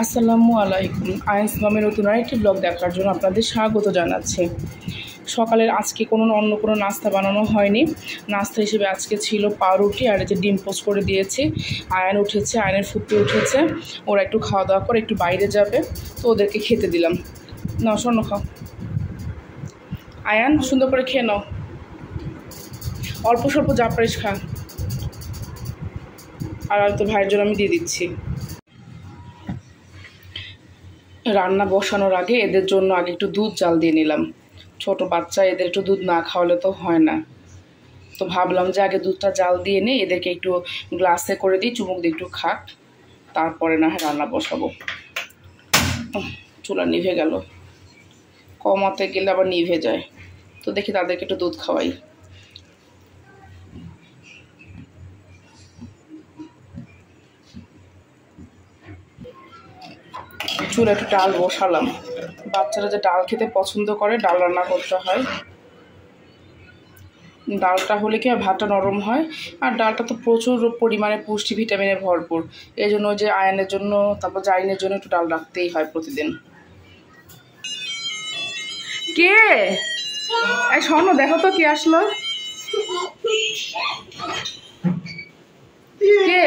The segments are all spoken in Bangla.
আসসালামু আলাইকুম। আয়েস মামের নতুন আরেকটি ব্লগ দেখার জন্য আপনাদের স্বাগত জানাচ্ছি। সকালের আজকে অন্য কোনো নাস্তা বানানো হয়নি। নাস্তা হিসেবে আজকে ছিল পাউরুটি আর যে ডিম পোস্ট করে দিয়েছি। আয়ান উঠেছে, আয়নের ফুপি উঠেছে, ওরা একটু খাওয়া দাওয়া করে একটু বাইরে যাবে, তো ওদেরকে খেতে দিলাম। নাও স্বর্ণ খাও, আয়ান সুন্দর করে খেয়ে নাও, অল্প স্বল্প যা পারিস খা। আর তো ভাইয়ের জন্য আমি দিয়ে দিচ্ছি। রান্না বসানোর আগে এদের জন্য আগে একটু দুধ জাল দিয়ে নিলাম। ছোট বাচ্চা, এদের একটু দুধ না খাওয়ালে তো হয় না। তো ভাবলাম যে আগে দুধটা জাল দিয়ে নিই, এদেরকে একটু গ্লাসে করে দিই, চুমুক দিয়ে একটু খাক, তারপরে না হয় রান্না বসাবো। চুলা নিভে গেল, কমাতে গেলে আবার নিভে যায়, তো দেখি তাদেরকে একটু দুধ খাওয়াই। চুলা একটু ডাল বসালাম। বাচ্চারা যে ডাল খেতে পছন্দ করে, ডাল রান্না করতে হয়। ডালটা হলে কি ভাতটা নরম হয়, আর ডালটা তো প্রচুর পরিমাণে পুষ্টি ভিটামিনে ভরপুর। এই জন্য যে আয়নের জন্য, তারপর জাইনের জন্য একটু ডাল রাখতেই হয় প্রতিদিন। কে এই স্বর্ণ, দেখো তো কে আসলো। কে?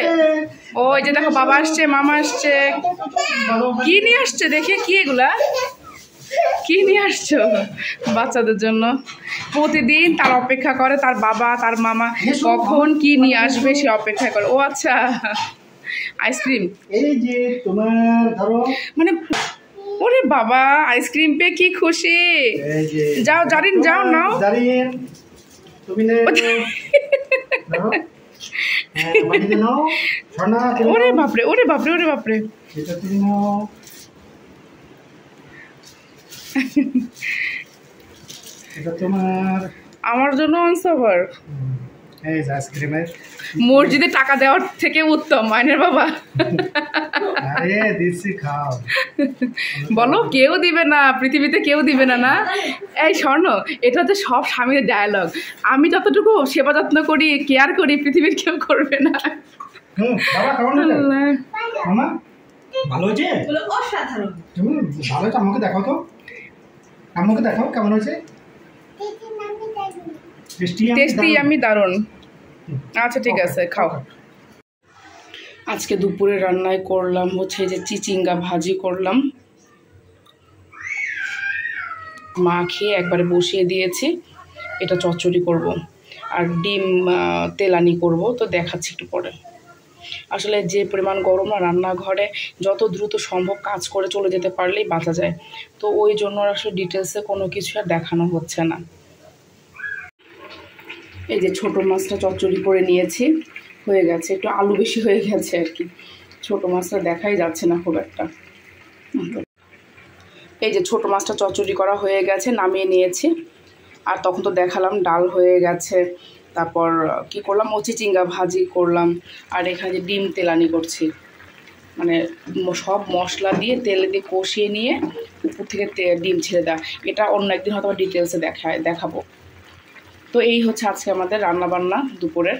ওই যে দেখো, বাবা আসছে, মামা আসছে। কি নিয়ে আসছে দেখে? কি এগুলা কি নিয়ে আসছো বাচ্চাদের জন্য? প্রতিদিন তার অপেক্ষা করে তার বাবা তার মামা কখন কি নিয়ে আসবে, সে অপেক্ষা করে। ও আচ্ছা, আইসক্রিম। এই যে তোমার ধরো, মানে ওরে বাবা, আইসক্রিম পেয়ে কি খুশি। যাও জারিন, যাও নাও। জারিন তুমি নে ধরো, বাড়িতে নাও। সোনা ওরে বাপরে, ওরে বাপরে, ওরে বাপরে, এটা তুমি নাও। এটা তোমার, আমার জন্য আনসার। এই যে আইসক্রিমের মসজিদে টাকা দেওয়ার থেকে উত্তম মাইনের বাবা। আরে দিছি, খাও। বলো, কেউ দিবে না পৃথিবীতে, কেউ দিবে না। না এই স্বর্ণ, এটা হচ্ছে সব স্বামীর ডায়ালগ। আমি যতটুকু সেবা যত্ন করি, কেয়ার করি, পৃথিবীর কেউ করবে না। বাবা কেমন হলো মামা? ভালো হয়েছে? অসাধারণ। তুমি ভালো হয়েছে, আমাকে দেখাও তো, আমাকে দেখাও কেমন হয়েছে। টেস্টি, আমি দারুণ। আচ্ছা ঠিক আছে, খাও। আজকে দুপুরে রান্নায় করলাম হচ্ছে যে চিচিঙ্গা ভাজি করলাম, মা খেয়ে একবারে বসিয়ে দিয়েছি। এটা চচ্চড়ি করব আর ডিম তেলানি করব, তো দেখাচ্ছি একটু পরে। আসলে যে পরিমাণ গরম না, রান্নাঘরে যত দ্রুত সম্ভব কাজ করে চলে যেতে পারলেই বাঁচা যায়, তো ওই জন্য আসলে ডিটেলসে কোনো কিছু আর দেখানো হচ্ছে না। এই যে ছোটো মাছটা চচ্চড়ি করে নিয়েছি, হয়ে গেছে, একটু আলু বেশি হয়ে গেছে আর কি, ছোটো মাছটা দেখাই যাচ্ছে না খুব একটা। এই যে ছোটো মাছটা চচ্চড়ি করা হয়ে গেছে, নামিয়ে নিয়েছি। আর তখন তো দেখালাম ডাল হয়ে গেছে, তারপর কি করলাম, চিচিঙ্গা ভাজি করলাম, আর এখানে ডিম তেলানি করছি। মানে সব মশলা দিয়ে তেলে দিয়ে কষিয়ে নিয়ে উপর থেকে ডিম ছেড়ে দেওয়া। এটা অন্য একদিন হয়তো ডিটেলসে দেখাবো। তো এই হচ্ছে আজকে আমাদের রান্নাবান্না দুপুরের।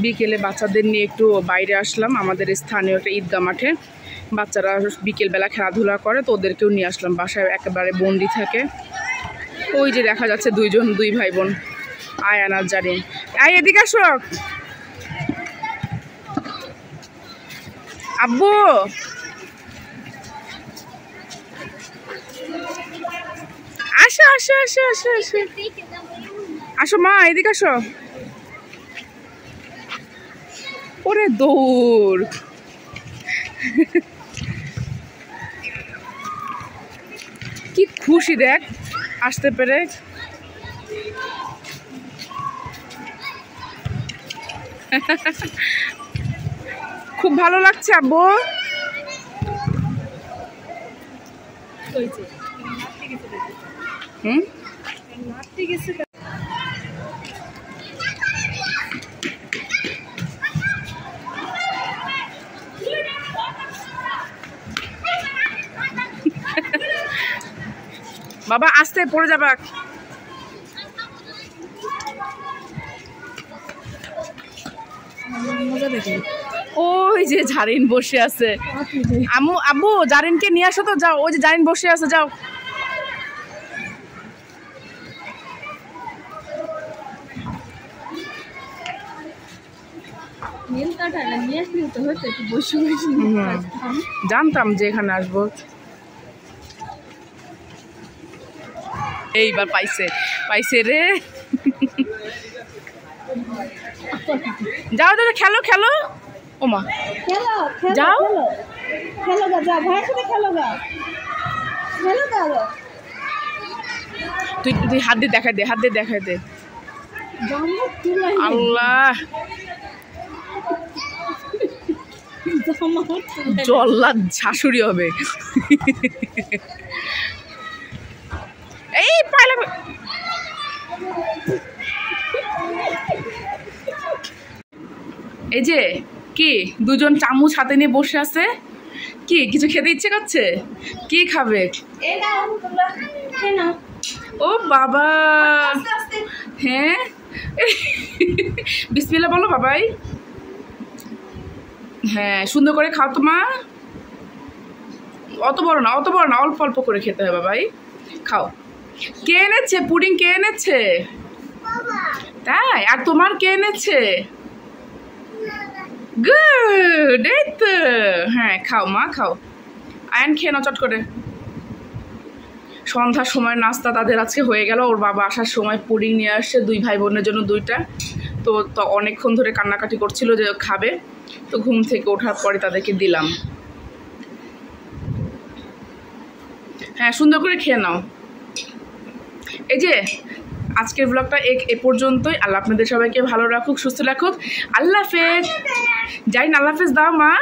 বিকেলে বাচ্চাদের নিয়ে একটু বাইরে আসলাম, আমাদের স্থানীয় একটা ঈদগাহ মাঠে। বাচ্চারা বিকেলবেলা খেলাধুলা করে, তো ওদেরকেও নিয়ে আসলাম, বাসায় একেবারে বন্দি থাকে। ওই যে দেখা যাচ্ছে দুই ভাই বোন, আয়ান আর জারিন। আয় এদিকে আসো আব্বু, আসো আসো আসো আসো আসো আসো মা, এদিকে আসো। ওরে দৌড়, কি খুশি দেখ আসতে পেরে। খুব ভালো লাগছে আব্বু। বাবা আস্তে পড়ে যাবা। ওই যে জারিন বসে আছে। আম্মু আব্বু জারিনকে নিয়ে আসো তো, যাও। ওই যে জারিন বসে আছে, যাও। জানতাম যে এখানে আসবো। এইবার পাইছে পাইছে রে। যাও দাদা, খেলো খেলো। ওমা যাও, তুই তুই হাত দিয়ে দেখাই দে, হাত দিয়ে দেখাই দে। আল্লাহ, জল্লাদ শাশুড়ি হবে। এই পাইলা, এই যে কি দুজন চামচ হাতে নিয়ে বসে আছে, কি কিছু খেতে ইচ্ছে করছে? কি খাবে? ও বাবা, হ্যাঁ বিসমিল্লাহ বলো বাবাই। হ্যাঁ সুন্দর করে খাও তো মা। অত বড় না, অত বড় না, অল্প অল্প করে খেতে হবে বাবাই। খাও। কে এনেছে পুডিং? কে এনেছে? তাই? আর তোমার কে এনেছে? গুড, এই তো। হ্যাঁ খাও মা, খাও। আয়ন খেয়ে নাও চট করে। সন্ধ্যার সময় নাস্তা তাদের আজকে হয়ে গেল। ওর বাবা আসার সময় পুডিং নিয়ে আসছে, দুই ভাই বোনের জন্য দুইটা। তো অনেকক্ষণ ধরে কান্নাকাটি করছিল যে খাবে, তো ঘুম থেকে ওঠার পরে তাদেরকে দিলাম। হ্যাঁ সুন্দর করে খেয়ে নাও। এই যে আজকের ব্লগটা এ পর্যন্তই। আল্লাহ আপনাদের সবাইকে ভালো রাখুক, সুস্থ রাখুক। আল্লাহ হাফেজ। যাই না, আল্লাহ হাফেজ দাও মা।